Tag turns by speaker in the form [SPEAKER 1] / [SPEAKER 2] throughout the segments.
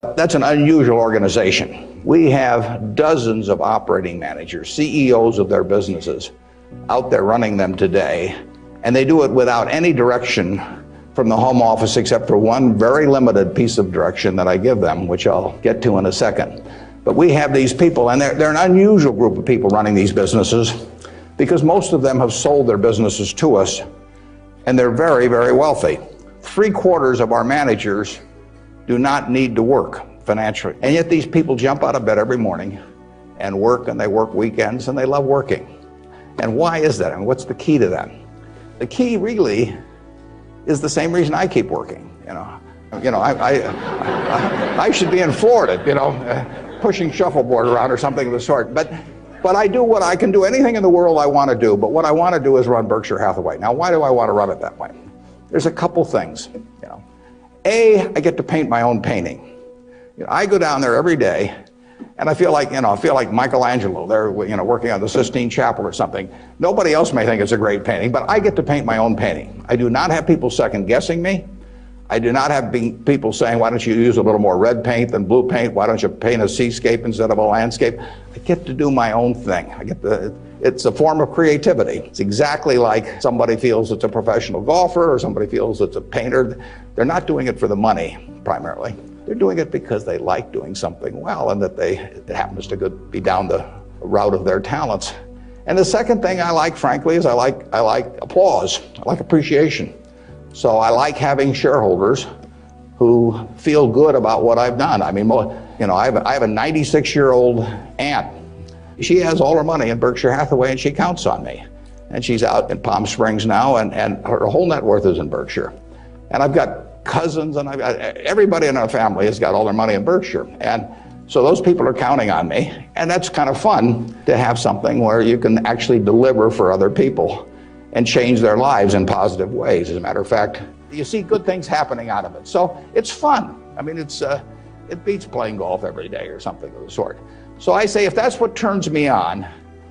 [SPEAKER 1] That's an unusual organization. We have dozens of operating managers, CEOs of their businesses, out there running them today, and they do it without any direction from the home office except for one very limited piece of direction that I give them, which I'll get to in a second. But we have these people, and they're an unusual group of people running these businesses because most of them have sold their businesses to us, and they're very, very wealthy. 3/4 of our managers do not need to work financially. And yet these people jump out of bed every morning and work, and they work weekends, and they love working. And why is that? And what's the key to that? The key really is the same reason I keep working. I should be in Florida, pushing shuffleboard around or something of the sort. But I do what I can do, anything in the world I want to do. But what I want to do is run Berkshire Hathaway. Now, why do I want to run it that way? There's a couple things. I get to paint my own painting. I go down there every day, and I feel like Michelangelo. They're working on the Sistine Chapel or something. Nobody else may think it's a great painting, but I get to paint my own painting. I do not have people second guessing me. I do not have people saying, why don't you use a little more red paint than blue paint? Why don't you paint a seascape instead of a landscape? I get to do my own thing. It's a form of creativity. It's exactly like somebody feels it's a professional golfer or somebody feels it's a painter. They're not doing it for the money, primarily. They're doing it because they like doing something well, and that it happens to be down the route of their talents. And the second thing I like, frankly, is I like applause. I like appreciation. So I like having shareholders who feel good about what I've done. I mean, I have a 96-year-old aunt. She has all her money in Berkshire Hathaway, and she counts on me. And she's out in Palm Springs now, and her whole net worth is in Berkshire. And I've got cousins, and everybody in our family has got all their money in Berkshire. And so those people are counting on me. And that's kind of fun to have something where you can actually deliver for other people and change their lives in positive ways. As a matter of fact, you see good things happening out of it. So it's fun. I mean, it beats playing golf every day or something of the sort. So I say, if that's what turns me on,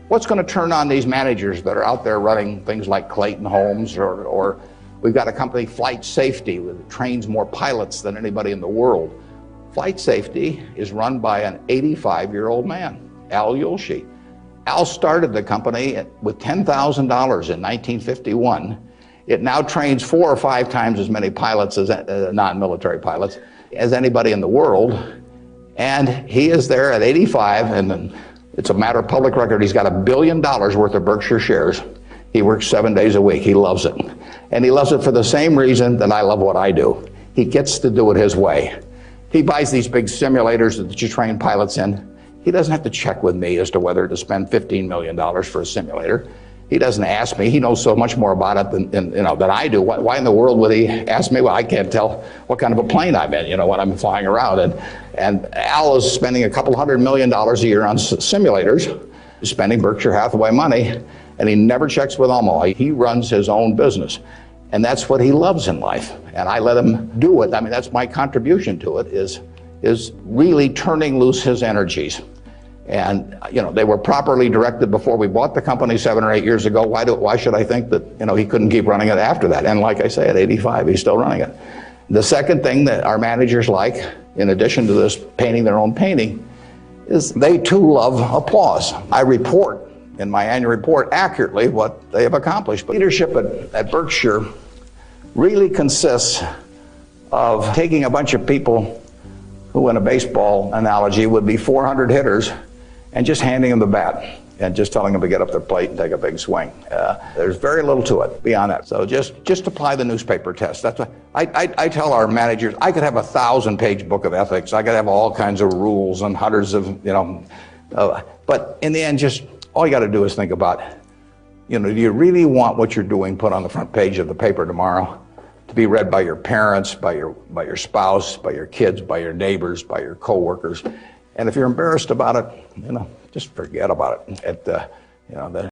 [SPEAKER 1] what's going to turn on these managers that are out there running things like Clayton Homes, or we've got a company, Flight Safety, that trains more pilots than anybody in the world. Flight Safety is run by an 85-year-old man, Al Yulshi. Al started the company with $10,000 in 1951. It now trains 4 or 5 times as many pilots as non-military pilots as anybody in the world. And he is there at 85, and it's a matter of public record. He's got $1 billion worth of Berkshire shares. He works 7 days a week. He loves it. And he loves it for the same reason that I love what I do. He gets to do it his way. He buys these big simulators that you train pilots in. He doesn't have to check with me as to whether to spend $15 million for a simulator. He doesn't ask me. He knows so much more about it than I do. Why in the world would he ask me? Well, I can't tell what kind of a plane I'm in, when I'm flying around. And Al is spending a couple $100 million a year on simulators, spending Berkshire Hathaway money, and he never checks with Omaha. He runs his own business. And that's what he loves in life. And I let him do it. I mean, that's my contribution to it, is really turning loose his energies. And they were properly directed before we bought the company 7 or 8 years ago. Why should I think that he couldn't keep running it after that? And like I say, at 85, he's still running it. The second thing that our managers like, in addition to this painting their own painting, is they too love applause. I report in my annual report accurately what they have accomplished. But leadership at Berkshire really consists of taking a bunch of people who, in a baseball analogy, would be 400 hitters, and just handing them the bat and just telling them to get up their plate and take a big swing. There's very little to it beyond that. So just apply the newspaper test. That's what I tell our managers. I could have a 1,000-page book of ethics. I could have all kinds of rules and hundreds of, but in the end, just all you got to do is think about, do you really want what you're doing put on the front page of the paper tomorrow to be read by your parents, by your spouse, by your kids, by your neighbors, by your coworkers? And if you're embarrassed about it, just forget about it.